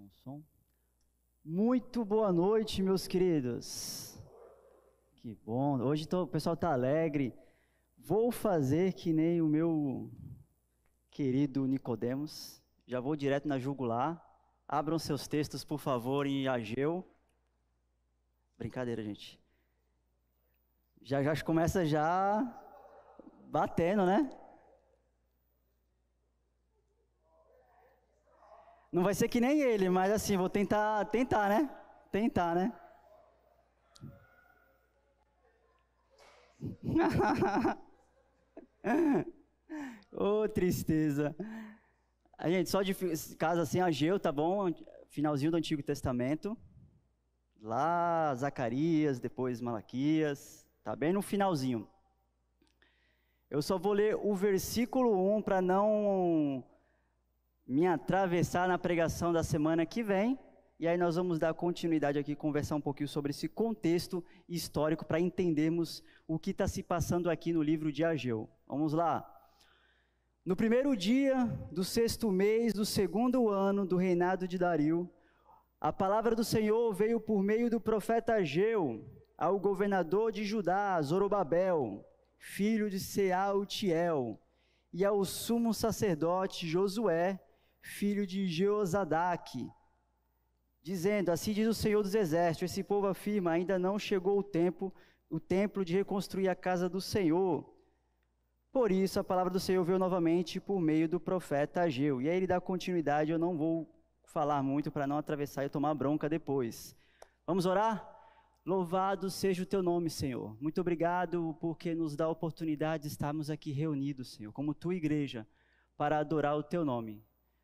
som. Muito boa noite, meus queridos. Que bom. Hoje o pessoal está alegre. Vou fazer que nem o meu querido Nicodemos. Já vou direto na jugular. Abram seus textos, por favor, em Ageu. Brincadeira, gente. Já começa já batendo, né? Não vai ser que nem ele, mas assim, vou tentar, né? Tentar, né? Ô, tristeza. A gente, só de casa assim, Ageu, tá bom? Finalzinho do Antigo Testamento. Lá, Zacarias, depois Malaquias. Tá bem no finalzinho. Eu só vou ler o versículo 1 para não me atravessar na pregação da semana que vem, e aí nós vamos dar continuidade aqui, conversar um pouquinho sobre esse contexto histórico para entendermos o que está se passando aqui no livro de Ageu. Vamos lá. No primeiro dia do 6º mês do 2º ano do reinado de Dario, a palavra do Senhor veio por meio do profeta Ageu ao governador de Judá, Zorobabel, filho de Sealtiel, e ao sumo sacerdote Josué, filho de Jeozadaque, dizendo: assim diz o Senhor dos Exércitos, esse povo afirma, ainda não chegou o templo de reconstruir a casa do Senhor. Por isso a palavra do Senhor veio novamente por meio do profeta Ageu. E aí ele dá continuidade, eu não vou falar muito para não atravessar e tomar bronca depois. Vamos orar? Louvado seja o teu nome, Senhor. Muito obrigado porque nos dá a oportunidade de estarmos aqui reunidos, Senhor, como tua igreja, para adorar o teu nome.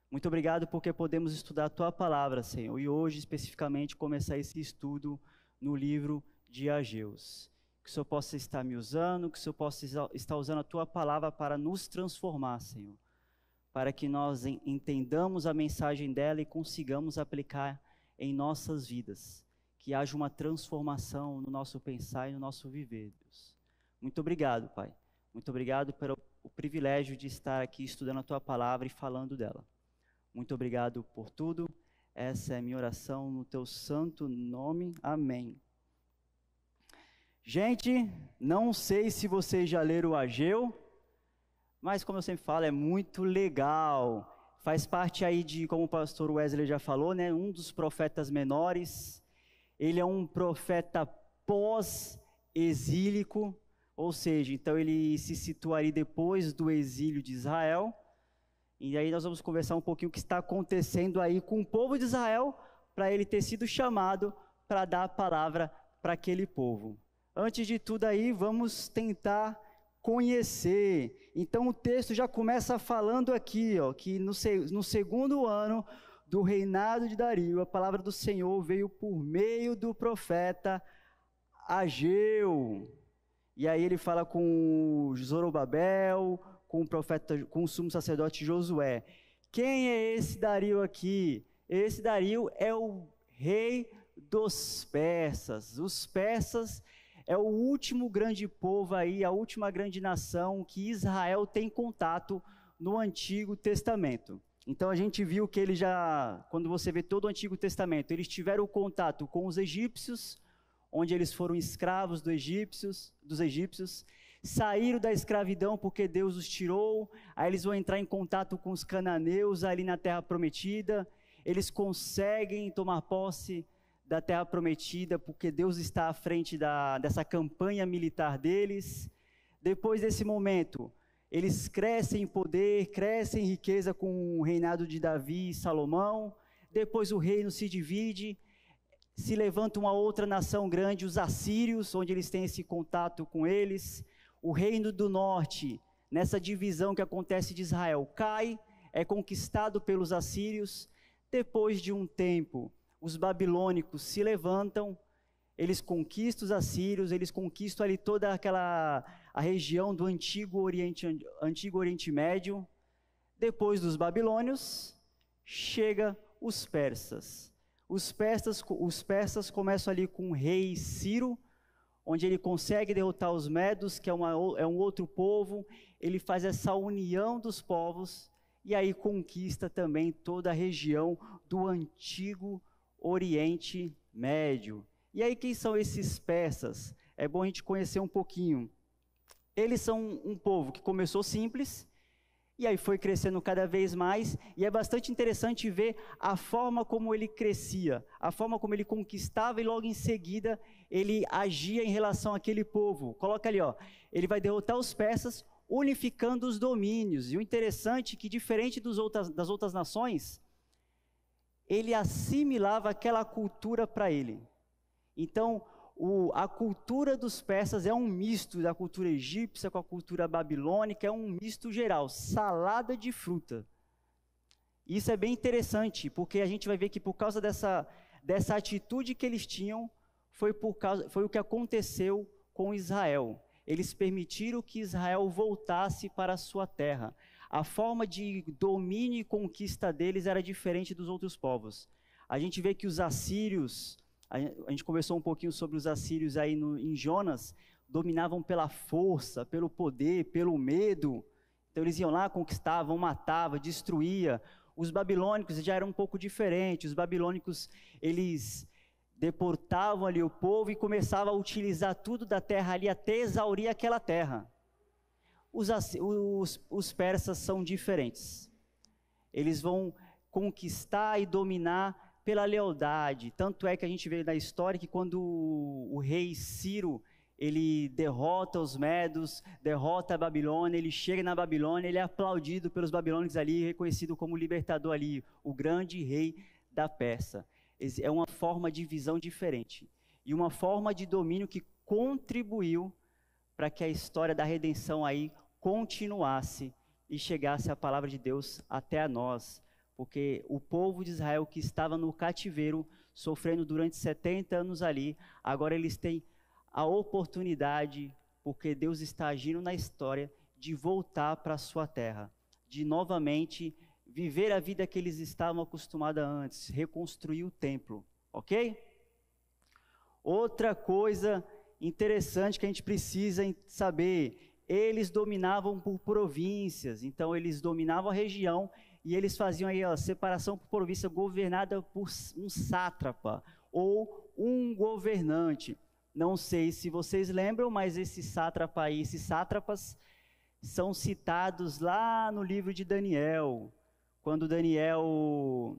Muito obrigado porque podemos estudar a tua palavra, Senhor, e hoje especificamente começar esse estudo no livro de Ageus. Que o Senhor possa estar me usando, que o Senhor possa estar usando a tua palavra para nos transformar, Senhor, para que nós entendamos a mensagem dela e consigamos aplicar em nossas vidas. Que haja uma transformação no nosso pensar e no nosso viver, Deus. Muito obrigado, Pai. Muito obrigado pelo privilégio de estar aqui estudando a tua palavra e falando dela. Muito obrigado por tudo. Essa é a minha oração no teu santo nome. Amém. Gente, não sei se vocês já leram o Ageu, mas como eu sempre falo, é muito legal. Faz parte aí de, como o pastor Wesley já falou, né, um dos profetas menores. Ele é um profeta pós-exílico, ou seja, então ele se situaria depois do exílio de Israel. E aí nós vamos conversar um pouquinho o que está acontecendo aí com o povo de Israel, para ele ter sido chamado para dar a palavra para aquele povo. Antes de tudo aí, vamos tentar conhecer. Então o texto já começa falando aqui, ó, que no 2º ano do reinado de Dario, a palavra do Senhor veio por meio do profeta Ageu. E aí ele fala com Zorobabel, com o profeta, com o sumo sacerdote Josué. Quem é esse Dario aqui? Esse Dario é o rei dos persas. Os persas é o último grande povo aí, a última grande nação que Israel tem contato no Antigo Testamento. Então a gente viu que ele já, quando você vê todo o Antigo Testamento, eles tiveram contato com os egípcios, onde eles foram escravos dos egípcios, saíram da escravidão porque Deus os tirou, aí eles vão entrar em contato com os cananeus ali na Terra Prometida, eles conseguem tomar posse da Terra Prometida porque Deus está à frente dessa campanha militar deles. Depois desse momento, eles crescem em poder, crescem em riqueza com o reinado de Davi e Salomão. Depois o reino se divide, se levanta uma outra nação grande, os assírios, onde eles têm esse contato com eles. O reino do norte, nessa divisão que acontece de Israel, cai, é conquistado pelos assírios. Depois de um tempo, os babilônicos se levantam, eles conquistam os assírios, eles conquistam ali toda a região do Antigo Oriente Médio. Depois dos babilônios, chega os persas. Os persas começam ali com o rei Ciro, onde ele consegue derrotar os medos, que é um outro povo. Ele faz essa união dos povos, e aí conquista também toda a região do antigo Oriente Médio. E aí quem são esses persas? É bom a gente conhecer um pouquinho. Eles são um povo que começou simples, e aí foi crescendo cada vez mais, e é bastante interessante ver a forma como ele crescia, a forma como ele conquistava, e logo em seguida ele agia em relação àquele povo. Coloca ali, ó, ele vai derrotar os persas, unificando os domínios. E o interessante é que, diferente das outras nações, ele assimilava aquela cultura para ele. Então, a cultura dos persas é um misto da cultura egípcia com a cultura babilônica, é um misto geral, salada de fruta. Isso é bem interessante, porque a gente vai ver que por causa dessa atitude que eles tinham, foi o que aconteceu com Israel. Eles permitiram que Israel voltasse para a sua terra. A forma de domínio e conquista deles era diferente dos outros povos. A gente vê que os assírios, a gente conversou um pouquinho sobre os assírios aí em Jonas, dominavam pela força, pelo poder, pelo medo. Então eles iam lá, conquistavam, matavam, destruíam. Os babilônicos já eram um pouco diferentes. Os babilônicos, eles deportavam ali o povo e começavam a utilizar tudo da terra ali até exaurir aquela terra. Os persas são diferentes. Eles vão conquistar e dominar pela lealdade. Tanto é que a gente vê na história que quando o rei Ciro, ele derrota os medos, derrota a Babilônia, ele chega na Babilônia, ele é aplaudido pelos babilônicos ali, reconhecido como libertador ali, o grande rei da Pérsia. É uma forma de visão diferente e uma forma de domínio que contribuiu para que a história da redenção aí continuasse e chegasse a palavra de Deus até a nós, porque o povo de Israel que estava no cativeiro, sofrendo durante 70 anos ali, agora eles têm a oportunidade, porque Deus está agindo na história, de voltar para a sua terra, de novamente viver a vida que eles estavam acostumados antes, reconstruir o templo, ok? Outra coisa interessante que a gente precisa saber, eles dominavam por províncias, então eles dominavam a região e eles faziam aí a separação por província governada por um sátrapa ou um governante. Não sei se vocês lembram, mas esse sátrapa aí, esses sátrapas são citados lá no livro de Daniel. Quando Daniel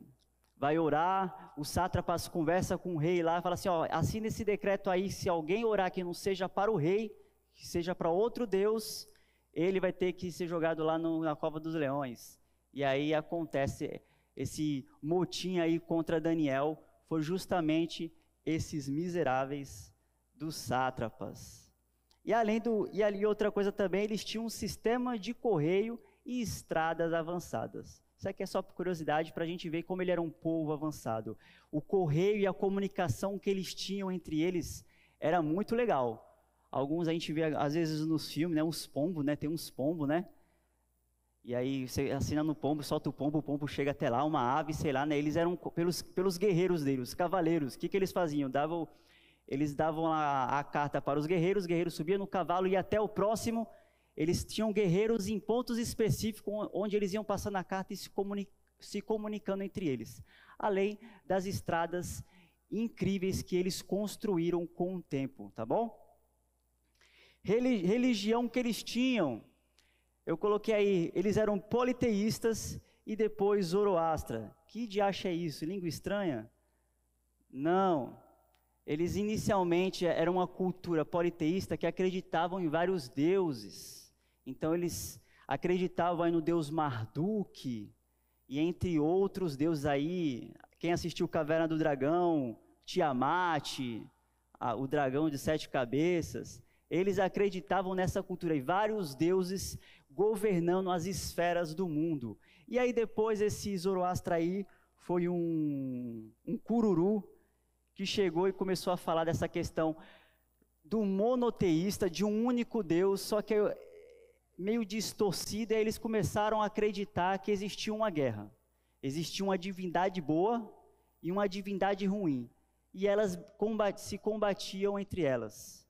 vai orar, os sátrapas conversam com o rei lá e falam assim, ó, assina esse decreto aí, se alguém orar que não seja para o rei, que seja para outro Deus, ele vai ter que ser jogado lá na cova dos leões. E aí acontece esse motim aí contra Daniel, foi justamente esses miseráveis dos sátrapas. E ali outra coisa também, eles tinham um sistema de correio e estradas avançadas. Isso aqui é só por curiosidade para a gente ver como ele era um povo avançado. O correio e a comunicação que eles tinham entre eles era muito legal. Alguns a gente vê às vezes nos filmes, né, uns pombos, né, tem uns pombos, né? E aí você assina no pombo, solta o pombo chega até lá, uma ave, sei lá, né? Eles eram pelos guerreiros deles, os cavaleiros. O que eles faziam? Eles davam a carta para os guerreiros subiam no cavalo e ia até o próximo. Eles tinham guerreiros em pontos específicos onde eles iam passando a carta e se comunicando entre eles. Além das estradas incríveis que eles construíram com o tempo, tá bom? Religião que eles tinham, eu coloquei aí, eles eram politeístas e depois Zoroastra. Que diacho é isso? Língua estranha? Não. Eles inicialmente eram uma cultura politeísta que acreditavam em vários deuses. Então eles acreditavam aí no deus Marduk, e entre outros deuses aí, quem assistiu Caverna do Dragão, Tiamat, o dragão de 7 cabeças, eles acreditavam nessa cultura aí, vários deuses governando as esferas do mundo. E aí depois esse Zoroastra aí foi um cururu, que chegou e começou a falar dessa questão do monoteísta, de um único Deus, só que meio distorcida, e eles começaram a acreditar que existia uma guerra. Existia uma divindade boa e uma divindade ruim, e elas se combatiam entre elas.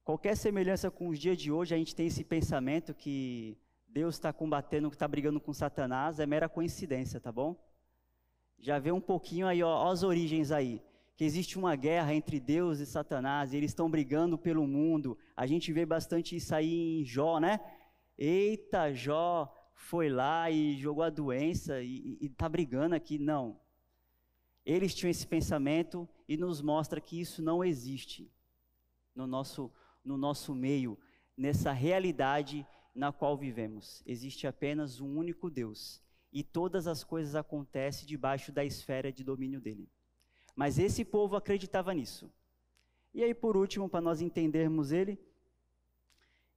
Qualquer semelhança com os dias de hoje, a gente tem esse pensamento que Deus está combatendo, está brigando com Satanás, é mera coincidência, tá bom? Já vê um pouquinho aí, ó, as origens aí, que existe uma guerra entre Deus e Satanás, e eles estão brigando pelo mundo. A gente vê bastante isso aí em Jó, né? Eita, Jó foi lá e jogou a doença e está brigando aqui. Não. Eles tinham esse pensamento e nos mostra que isso não existe no nosso meio, nessa realidade na qual vivemos. Existe apenas um único Deus e todas as coisas acontecem debaixo da esfera de domínio dele. Mas esse povo acreditava nisso. E aí, por último, para nós entendermos ele,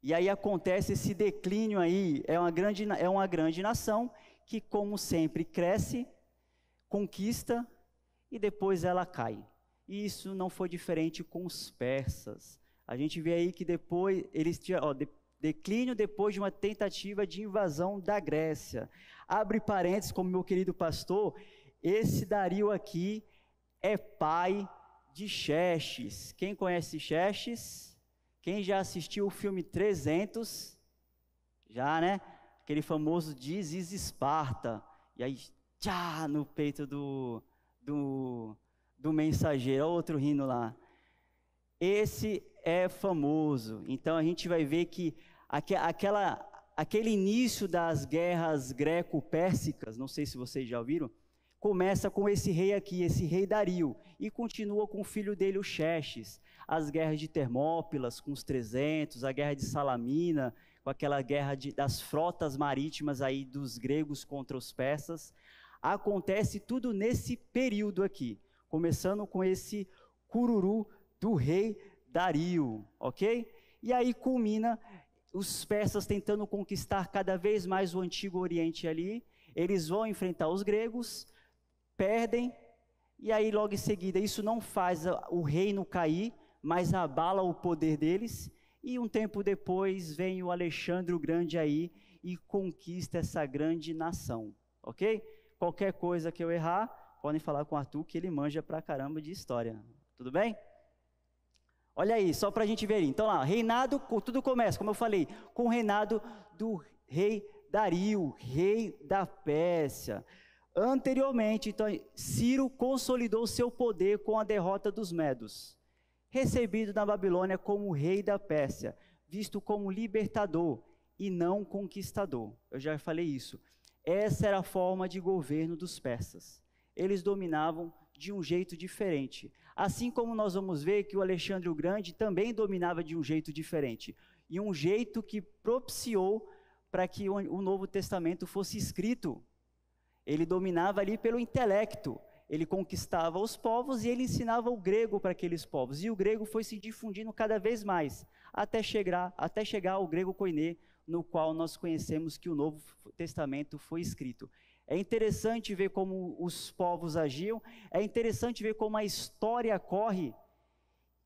e aí acontece esse declínio aí, é uma grande nação que, como sempre, cresce, conquista e depois ela cai. E isso não foi diferente com os persas. A gente vê aí que depois, eles tinham, declínio depois de uma tentativa de invasão da Grécia. Abre parênteses, como meu querido pastor, esse Dario aqui é pai de Xerxes. Quem conhece Xerxes? Quem já assistiu o filme 300? Já, né? Aquele famoso This is Esparta. E aí, tchá, no peito do mensageiro. Olha o outro rindo lá. Esse é famoso. Então a gente vai ver que aquele início das guerras greco-pérsicas, não sei se vocês já ouviram, começa com esse rei aqui, esse rei Dario, e continua com o filho dele, o Xerxes. As guerras de Termópilas com os 300, a guerra de Salamina, com aquela guerra das frotas marítimas aí dos gregos contra os persas. Acontece tudo nesse período aqui, começando com esse cururu do rei Dario, ok? E aí culmina os persas tentando conquistar cada vez mais o Antigo Oriente ali. Eles vão enfrentar os gregos, perdem, e aí logo em seguida isso não faz o reino cair, mas abala o poder deles, e um tempo depois vem o Alexandre o Grande aí e conquista essa grande nação, ok? Qualquer coisa que eu errar, podem falar com o Arthur, que ele manja pra caramba de história, tudo bem? Olha aí, só para a gente ver. Então lá, reinado, tudo começa, como eu falei, com o reinado do rei Dario, rei da Pérsia. Anteriormente, então, Ciro consolidou seu poder com a derrota dos Medos. Recebido na Babilônia como rei da Pérsia, visto como libertador e não conquistador. Eu já falei isso. Essa era a forma de governo dos persas. Eles dominavam de um jeito diferente. Assim como nós vamos ver que o Alexandre o Grande também dominava de um jeito diferente. E um jeito que propiciou para que o Novo Testamento fosse escrito. Ele dominava ali pelo intelecto. Ele conquistava os povos e ele ensinava o grego para aqueles povos. E o grego foi se difundindo cada vez mais, até chegar ao grego koiné, no qual nós conhecemos que o Novo Testamento foi escrito. É interessante ver como os povos agiam, é interessante ver como a história corre,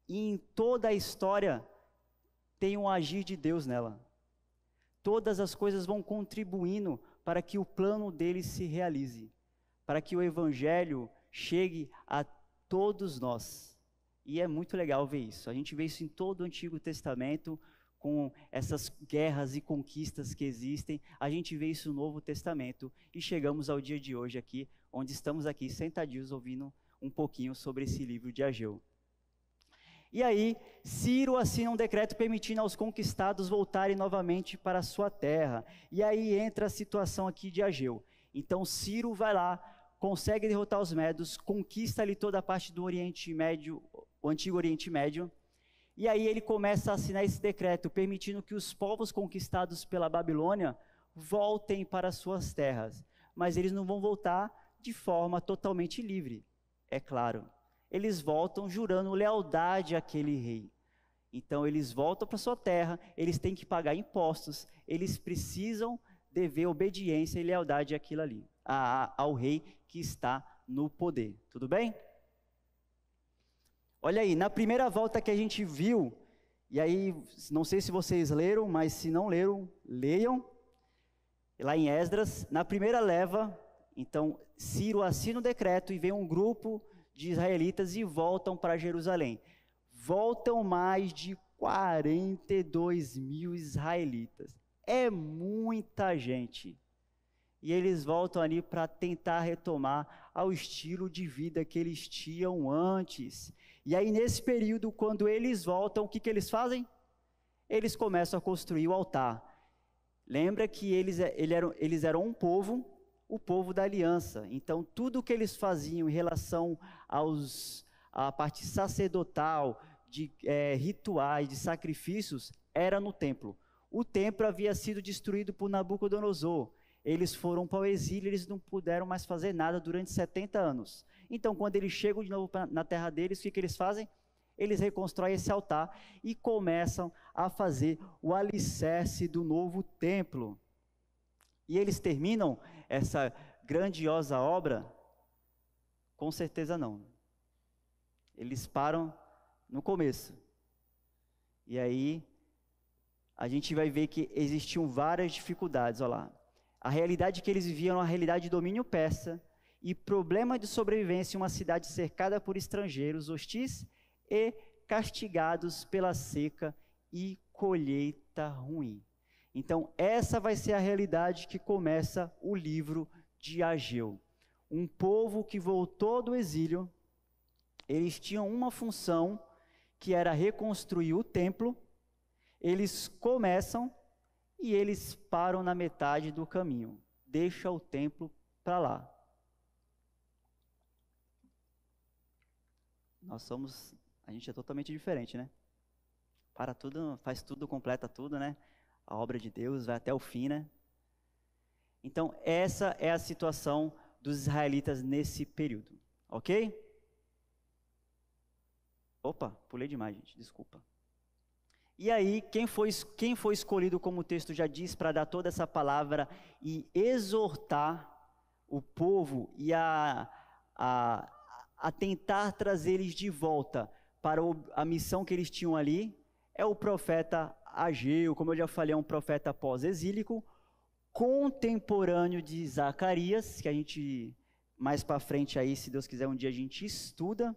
e em toda a história tem um agir de Deus nela. Todas as coisas vão contribuindo para que o plano dele se realize, para que o Evangelho chegue a todos nós. E é muito legal ver isso. A gente vê isso em todo o Antigo Testamento, com essas guerras e conquistas que existem, a gente vê isso no Novo Testamento, e chegamos ao dia de hoje aqui, onde estamos aqui sentadinhos ouvindo um pouquinho sobre esse livro de Ageu. E aí, Ciro assina um decreto permitindo aos conquistados voltarem novamente para a sua terra, e aí entra a situação aqui de Ageu. Então Ciro vai lá, consegue derrotar os Medos, conquista ali toda a parte do Oriente Médio, o Antigo Oriente Médio, e aí ele começa a assinar esse decreto, permitindo que os povos conquistados pela Babilônia voltem para suas terras. Mas eles não vão voltar de forma totalmente livre, é claro. Eles voltam jurando lealdade àquele rei. Então eles voltam para sua terra, eles têm que pagar impostos, eles precisam dever obediência e lealdade àquilo ali, ao rei que está no poder. Tudo bem? Olha aí, na primeira volta que a gente viu, e aí, não sei se vocês leram, mas se não leram, leiam, lá em Esdras, na primeira leva, então, Ciro assina o decreto e vem um grupo de israelitas e voltam para Jerusalém. Voltam mais de 42 mil israelitas. é muita gente. E eles voltam ali para tentar retomar ao estilo de vida que eles tinham antes. E aí, nesse período, quando eles voltam, o que eles fazem? Eles começam a construir o altar. Lembra que eles eram um povo, o povo da aliança. Então, tudo que eles faziam em relação à parte sacerdotal, de rituais, de sacrifícios, era no templo. O templo havia sido destruído por Nabucodonosor. Eles foram para o exílio, eles não puderam mais fazer nada durante 70 anos. Então, quando eles chegam de novo na terra deles, o que eles fazem? Eles reconstroem esse altar e começam a fazer o alicerce do novo templo. E eles terminam essa grandiosa obra? Com certeza não. Eles param no começo. E aí, a gente vai ver que existiam várias dificuldades, olha lá. A realidade que eles viviam era uma realidade de domínio persa e problema de sobrevivência em uma cidade cercada por estrangeiros hostis e castigados pela seca e colheita ruim. Então, essa vai ser a realidade que começa o livro de Ageu. Um povo que voltou do exílio, eles tinham uma função que era reconstruir o templo, eles começam e eles param na metade do caminho. Deixa o templo para lá. A gente é totalmente diferente, né? Para tudo, faz tudo, completa tudo, né? A obra de Deus vai até o fim, né? Então, essa é a situação dos israelitas nesse período, ok? Opa, pulei demais, gente, desculpa. E aí, quem foi escolhido, como o texto já diz, para dar toda essa palavra e exortar o povo e a tentar trazer eles de volta para a missão que eles tinham ali, é o profeta Ageu, como eu já falei, é um profeta pós-exílico, contemporâneo de Zacarias, que a gente, mais para frente aí, se Deus quiser, um dia a gente estuda.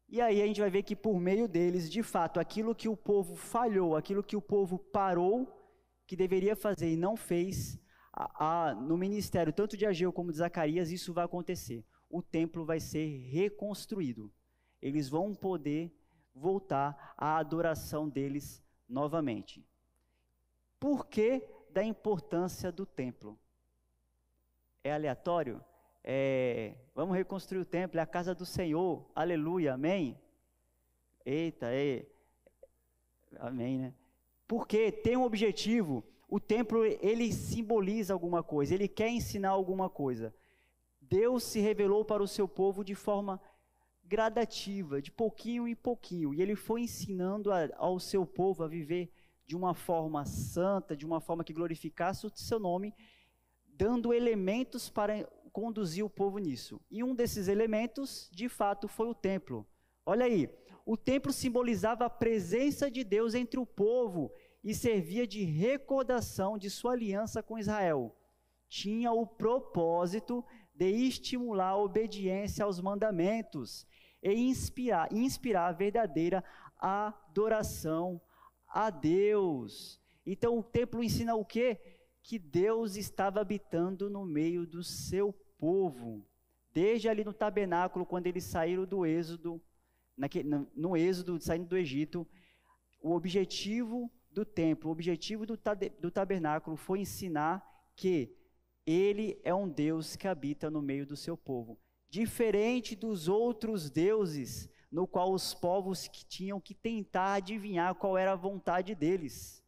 E aí a gente vai ver que por meio deles, de fato, aquilo que o povo falhou, aquilo que o povo parou, que deveria fazer e não fez, no ministério tanto de Ageu como de Zacarias, isso vai acontecer. O templo vai ser reconstruído. Eles vão poder voltar à adoração deles novamente. Por que da importância do templo? É aleatório? Vamos reconstruir o templo, é a casa do Senhor, aleluia, amém? Eita, amém, né? Porque tem um objetivo, o templo, ele simboliza alguma coisa, ele quer ensinar alguma coisa. Deus se revelou para o seu povo de forma gradativa, de pouquinho em pouquinho, e ele foi ensinando ao seu povo a viver de uma forma santa, de uma forma que glorificasse o seu nome, dando elementos para conduzir o povo nisso. E um desses elementos, de fato, foi o templo. Olha aí, o templo simbolizava a presença de Deus entre o povo e servia de recordação de sua aliança com Israel. Tinha o propósito de estimular a obediência aos mandamentos e inspirar a verdadeira adoração a Deus. Então o templo ensina o quê? Que Deus estava habitando no meio do seu povo. Desde ali no tabernáculo, quando eles saíram do êxodo, no êxodo, saindo do Egito, o objetivo do templo, o objetivo do tabernáculo foi ensinar que ele é um Deus que habita no meio do seu povo. Diferente dos outros deuses, no qual os povos tinham que tentar adivinhar qual era a vontade deles.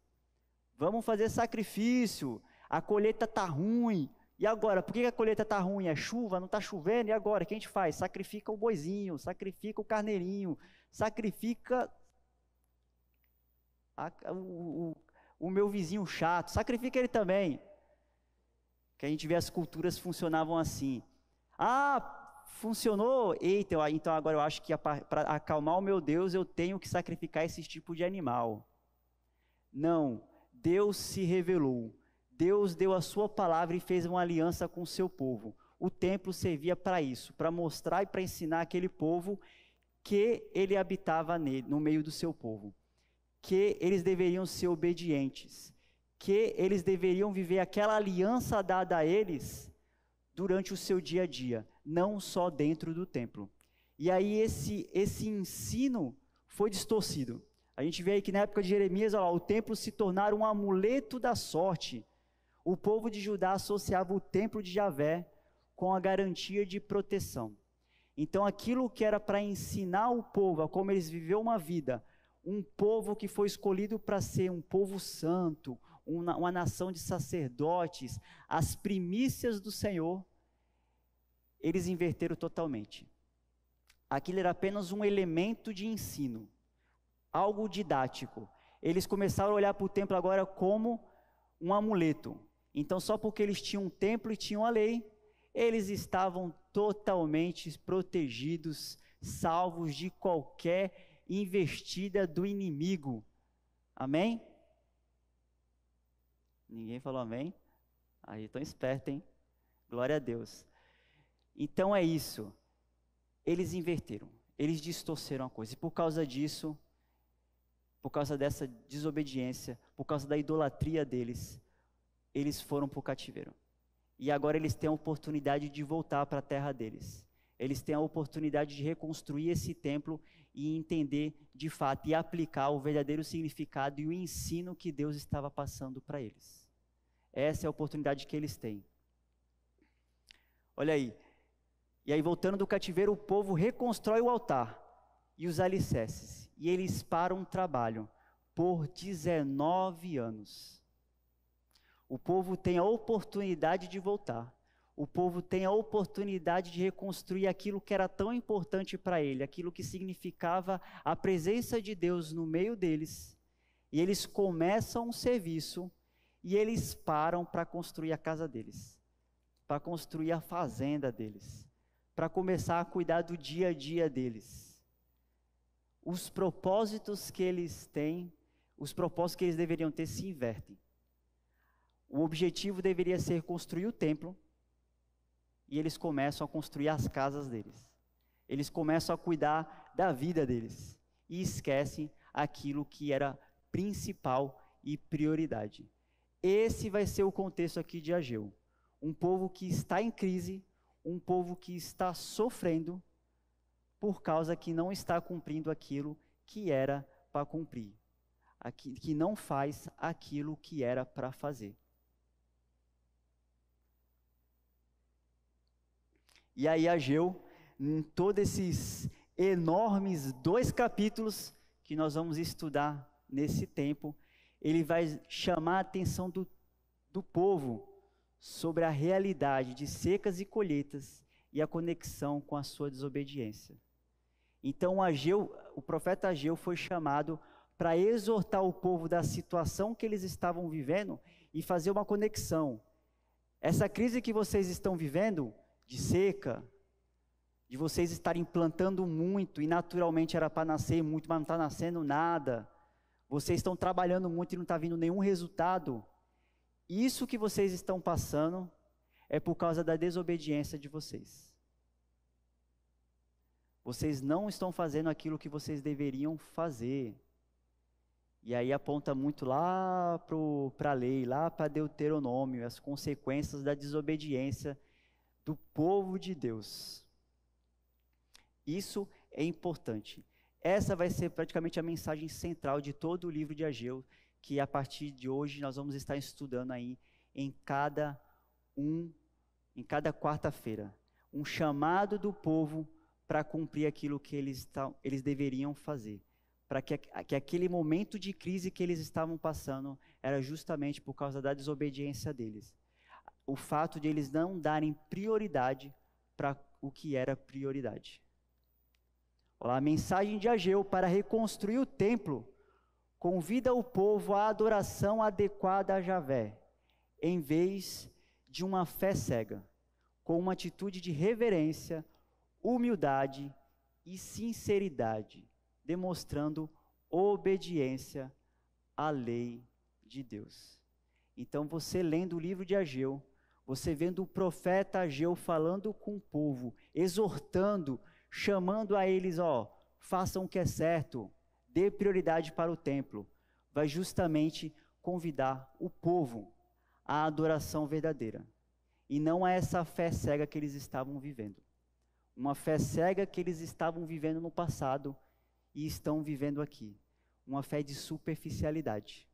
Vamos fazer sacrifício, a colheita está ruim. E agora, por que a colheita está ruim? É chuva, não está chovendo? E agora, o que a gente faz? Sacrifica o boizinho, sacrifica o carneirinho, sacrifica o meu vizinho chato, sacrifica ele também. Que a gente vê as culturas funcionavam assim. Funcionou? Eita, então agora eu acho que para acalmar o meu Deus, eu tenho que sacrificar esse tipo de animal. Não, Deus se revelou. Deus deu a sua palavra e fez uma aliança com o seu povo. O templo servia para isso, para mostrar e para ensinar aquele povo que ele habitava no meio do seu povo. Que eles deveriam ser obedientes. que eles deveriam viver aquela aliança dada a eles durante o seu dia a dia, não só dentro do templo. E aí esse ensino foi distorcido. A gente vê aí que na época de Jeremias, olha lá, o templo se tornara um amuleto da sorte. O povo de Judá associava o templo de Javé com a garantia de proteção. Então aquilo que era para ensinar o povo a como eles viveram uma vida, um povo que foi escolhido para ser um povo santo, uma nação de sacerdotes, as primícias do Senhor, eles inverteram totalmente. Aquilo era apenas um elemento de ensino, algo didático. Eles começaram a olhar para o templo agora como um amuleto. Então, só porque eles tinham um templo e tinham a lei, eles estavam totalmente protegidos, salvos de qualquer investida do inimigo. Amém? Ninguém falou amém? Aí estão espertos, hein? Glória a Deus. Então é isso. Eles inverteram, eles distorceram a coisa. E por causa disso, por causa dessa desobediência, por causa da idolatria deles, eles foram para o cativeiro. E agora eles têm a oportunidade de voltar para a terra deles. Eles têm a oportunidade de reconstruir esse templo e entender de fato e aplicar o verdadeiro significado e o ensino que Deus estava passando para eles. Essa é a oportunidade que eles têm. Olha aí. E aí, voltando do cativeiro, o povo reconstrói o altar e os alicerces. E eles param um trabalho por 19 anos. O povo tem a oportunidade de voltar. O povo tem a oportunidade de reconstruir aquilo que era tão importante para ele, aquilo que significava a presença de Deus no meio deles. E eles começam um serviço e eles param para construir a casa deles, para construir a fazenda deles, para começar a cuidar do dia a dia deles. Os propósitos que eles têm, os propósitos que eles deveriam ter se invertem. O objetivo deveria ser construir o templo, e eles começam a construir as casas deles. Eles começam a cuidar da vida deles, e esquecem aquilo que era principal e prioridade. Esse vai ser o contexto aqui de Ageu. Um povo que está em crise, um povo que está sofrendo, por causa que não está cumprindo aquilo que era para cumprir, que não faz aquilo que era para fazer. E aí Ageu, em todos esses enormes 2 capítulos que nós vamos estudar nesse tempo, ele vai chamar a atenção do povo sobre a realidade de secas e colheitas e a conexão com a sua desobediência. Então Ageu, o profeta Ageu foi chamado para exortar o povo da situação que eles estavam vivendo e fazer uma conexão. Essa crise que vocês estão vivendo, de seca, de vocês estarem plantando muito e naturalmente era para nascer muito, mas não está nascendo nada. Vocês estão trabalhando muito e não está vindo nenhum resultado. Isso que vocês estão passando é por causa da desobediência de vocês. Vocês não estão fazendo aquilo que vocês deveriam fazer. E aí aponta muito lá para a lei, lá para Deuteronômio, as consequências da desobediência do povo de Deus. Isso é importante. Essa vai ser praticamente a mensagem central de todo o livro de Ageu, que a partir de hoje nós vamos estar estudando aí em cada quarta-feira. Um chamado do povo para cumprir aquilo que eles deveriam fazer. Para que aquele momento de crise que eles estavam passando era justamente por causa da desobediência deles. O fato de eles não darem prioridade para o que era prioridade. Olha, a mensagem de Ageu para reconstruir o templo convida o povo à adoração adequada a Javé, em vez de uma fé cega, com uma atitude de reverência, humildade e sinceridade, demonstrando obediência à lei de Deus. Então, você lendo o livro de Ageu, você vendo o profeta Ageu falando com o povo, exortando, chamando a eles, façam o que é certo, dê prioridade para o templo, vai justamente convidar o povo à adoração verdadeira. E não a essa fé cega que eles estavam vivendo. Uma fé cega que eles estavam vivendo no passado e estão vivendo aqui. Uma fé de superficialidade.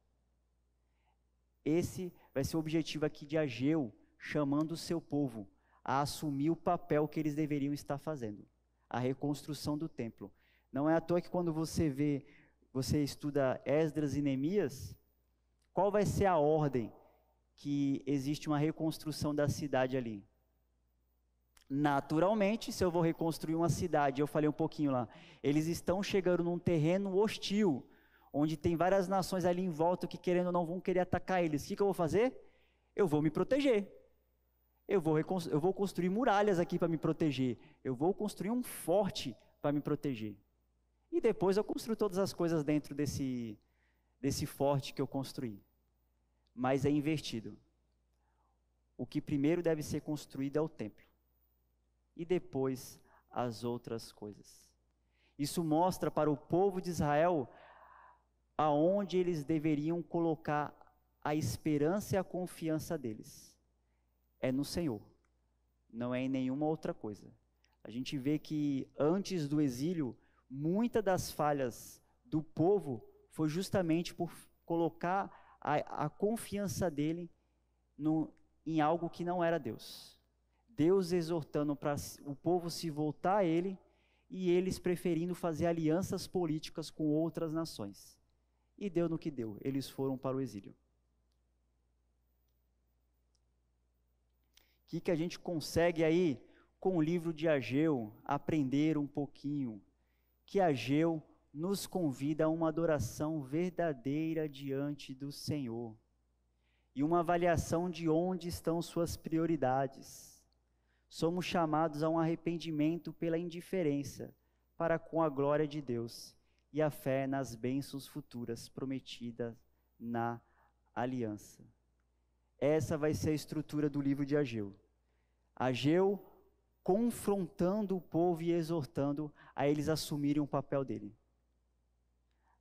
Esse vai ser o objetivo aqui de Ageu, chamando o seu povo a assumir o papel que eles deveriam estar fazendo. A reconstrução do templo. Não é à toa que quando você estuda Esdras e Neemias, qual vai ser a ordem que existe uma reconstrução da cidade ali? Naturalmente, se eu vou reconstruir uma cidade, eu falei um pouquinho lá, eles estão chegando num terreno hostil, onde tem várias nações ali em volta que querendo ou não vão querer atacar eles. O que eu vou fazer? Eu vou me proteger. Eu vou construir muralhas aqui para me proteger. Eu vou construir um forte para me proteger. E depois eu construo todas as coisas dentro desse forte que eu construí. Mas é invertido. O que primeiro deve ser construído é o templo. E depois as outras coisas. Isso mostra para o povo de Israel aonde eles deveriam colocar a esperança e a confiança deles. É no Senhor, não é em nenhuma outra coisa. A gente vê que antes do exílio, muitas das falhas do povo foi justamente por colocar a confiança dele em algo que não era Deus. Deus exortando para o povo se voltar a ele e eles preferindo fazer alianças políticas com outras nações. E deu no que deu, eles foram para o exílio. O que a gente consegue aí, com o livro de Ageu, aprender um pouquinho? Que Ageu nos convida a uma adoração verdadeira diante do Senhor. E uma avaliação de onde estão suas prioridades. Somos chamados a um arrependimento pela indiferença para com a glória de Deus e a fé nas bênçãos futuras prometidas na aliança. Essa vai ser a estrutura do livro de Ageu. Ageu confrontando o povo e exortando a eles assumirem o papel dele.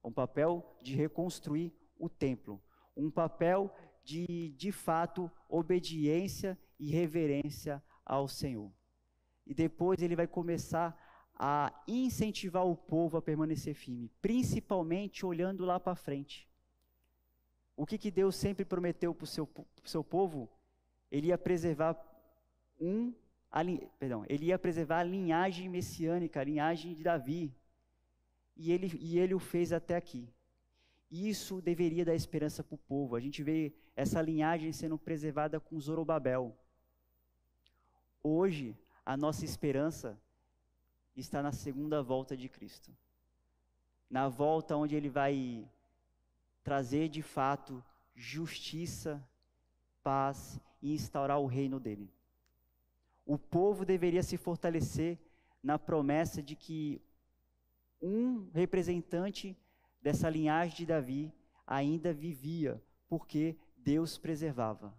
Um papel de reconstruir o templo. Um papel de fato, obediência e reverência ao Senhor. E depois ele vai começar a incentivar o povo a permanecer firme, principalmente olhando lá para frente. O que Deus sempre prometeu para o seu povo? Ele ia preservar ele ia preservar a linhagem messiânica, a linhagem de Davi. E ele o fez até aqui. Isso deveria dar esperança para o povo. A gente vê essa linhagem sendo preservada com Zorobabel. Hoje, a nossa esperança está na segunda volta de Cristo. Na volta onde ele vai trazer de fato justiça, paz e instaurar o reino dele. O povo deveria se fortalecer na promessa de que um representante dessa linhagem de Davi ainda vivia, porque Deus preservava.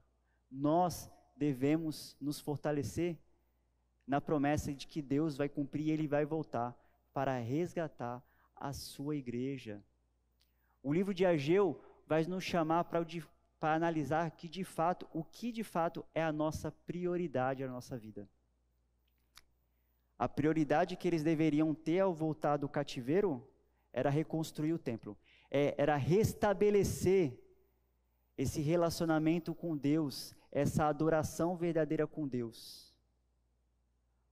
Nós devemos nos fortalecer na promessa de que Deus vai cumprir e Ele vai voltar para resgatar a sua igreja. O livro de Ageu vai nos chamar para analisar o que de fato é a nossa prioridade na nossa vida. A prioridade que eles deveriam ter ao voltar do cativeiro era reconstruir o templo, era restabelecer esse relacionamento com Deus, essa adoração verdadeira com Deus.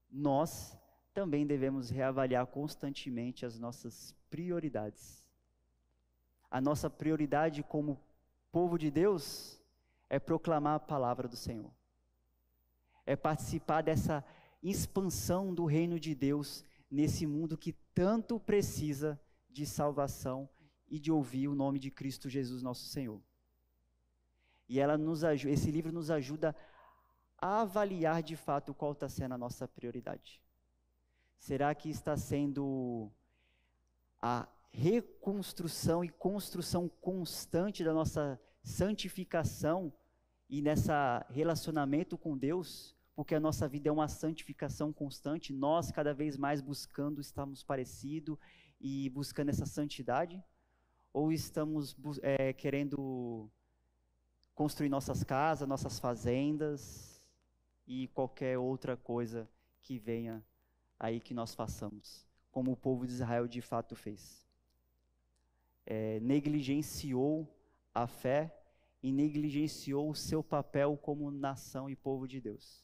Nós também devemos reavaliar constantemente as nossas prioridades. A nossa prioridade como povo de Deus é proclamar a palavra do Senhor. É participar dessa expansão do reino de Deus nesse mundo que tanto precisa de salvação e de ouvir o nome de Cristo Jesus, nosso Senhor. E esse livro nos ajuda a avaliar de fato qual está sendo a nossa prioridade. Será que está sendo a reconstrução e construção constante da nossa santificação e nessa relacionamento com Deus? Porque a nossa vida é uma santificação constante, nós cada vez mais buscando estarmos parecidos e buscando essa santidade? Ou estamos querendo construir nossas casas, nossas fazendas e qualquer outra coisa que venha aí que nós façamos, como o povo de Israel de fato fez. Negligenciou a fé e negligenciou o seu papel como nação e povo de Deus.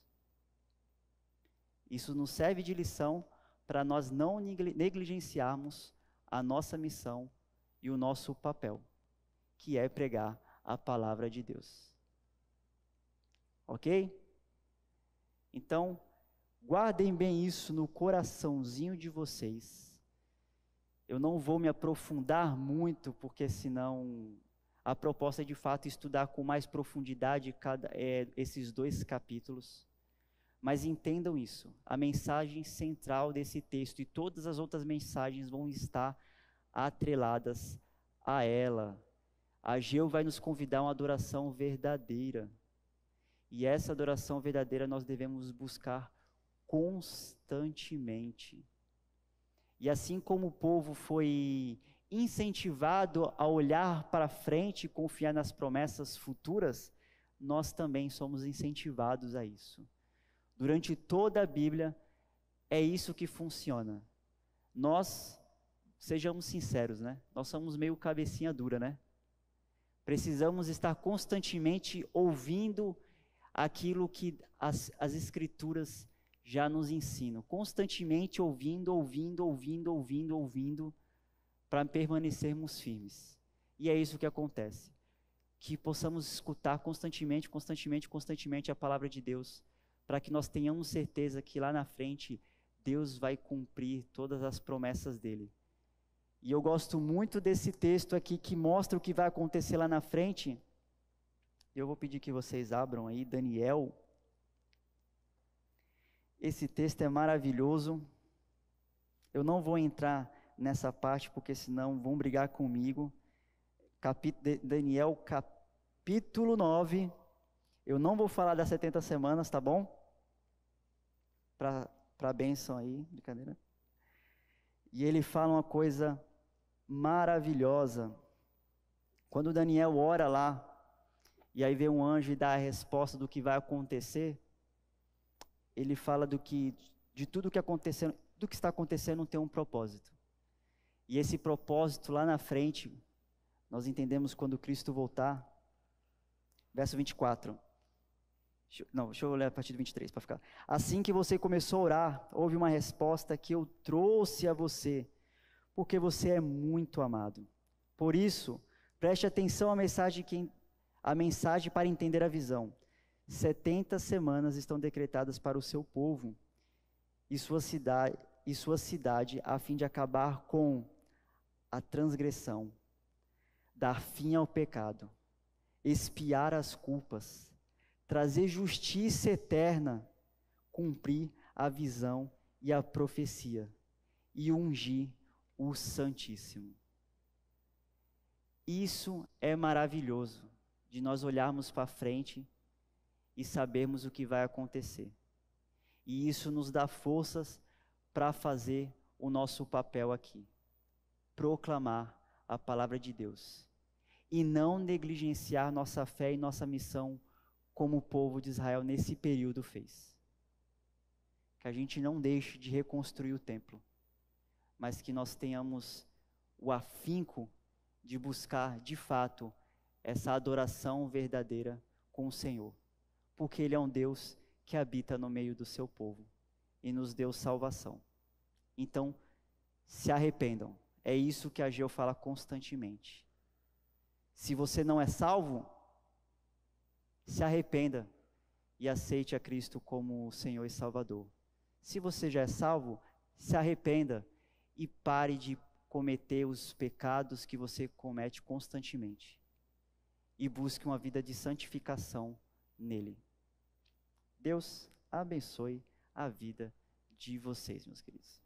Isso nos serve de lição para nós não negligenciarmos a nossa missão e o nosso papel, que é pregar a palavra de Deus. Ok? Então, guardem bem isso no coraçãozinho de vocês. Eu não vou me aprofundar muito, porque senão a proposta é de fato estudar com mais profundidade esses 2 capítulos. Mas entendam isso, a mensagem central desse texto e todas as outras mensagens vão estar atreladas a ela. Ageu vai nos convidar a uma adoração verdadeira. E essa adoração verdadeira nós devemos buscar constantemente. E assim como o povo foi incentivado a olhar para frente e confiar nas promessas futuras, nós também somos incentivados a isso. Durante toda a Bíblia, é isso que funciona. Nós, sejamos sinceros, né? Nós somos meio cabecinha dura, né? Precisamos estar constantemente ouvindo aquilo que as Escrituras já nos ensinam. Constantemente ouvindo, para permanecermos firmes. E é isso que acontece. Que possamos escutar constantemente a palavra de Deus, para que nós tenhamos certeza que lá na frente Deus vai cumprir todas as promessas dele. E eu gosto muito desse texto aqui que mostra o que vai acontecer lá na frente. Eu vou pedir que vocês abram aí, Daniel. Esse texto é maravilhoso. Eu não vou entrar nessa parte, porque senão vão brigar comigo. Daniel, capítulo 9. Eu não vou falar das 70 semanas, tá bom? Para a bênção aí, brincadeira. E ele fala uma coisa maravilhosa. Quando Daniel ora lá, e aí vem um anjo e dá a resposta do que vai acontecer, ele fala de tudo que acontecendo, do que está acontecendo tem um propósito. E esse propósito lá na frente, nós entendemos quando Cristo voltar. Verso 24. Deixa eu ler a partir do 23 para ficar. Assim que você começou a orar, houve uma resposta que eu trouxe a você, porque você é muito amado. Por isso, preste atenção à mensagem para entender a visão. 70 semanas estão decretadas para o seu povo e sua cidade, a fim de acabar com a transgressão, dar fim ao pecado, expiar as culpas, trazer justiça eterna, cumprir a visão e a profecia, e ungir o Santíssimo. Isso é maravilhoso, de nós olharmos para frente e sabermos o que vai acontecer. E isso nos dá forças para fazer o nosso papel aqui, proclamar a palavra de Deus, e não negligenciar nossa fé e nossa missão como o povo de Israel nesse período fez. Que a gente não deixe de reconstruir o templo, mas que nós tenhamos o afinco de buscar, de fato, essa adoração verdadeira com o Senhor, porque Ele é um Deus que habita no meio do seu povo e nos deu salvação. Então, se arrependam. É isso que Ageu fala constantemente. Se você não é salvo, se arrependa e aceite a Cristo como o Senhor e Salvador. Se você já é salvo, se arrependa e pare de cometer os pecados que você comete constantemente. E busque uma vida de santificação nele. Deus abençoe a vida de vocês, meus queridos.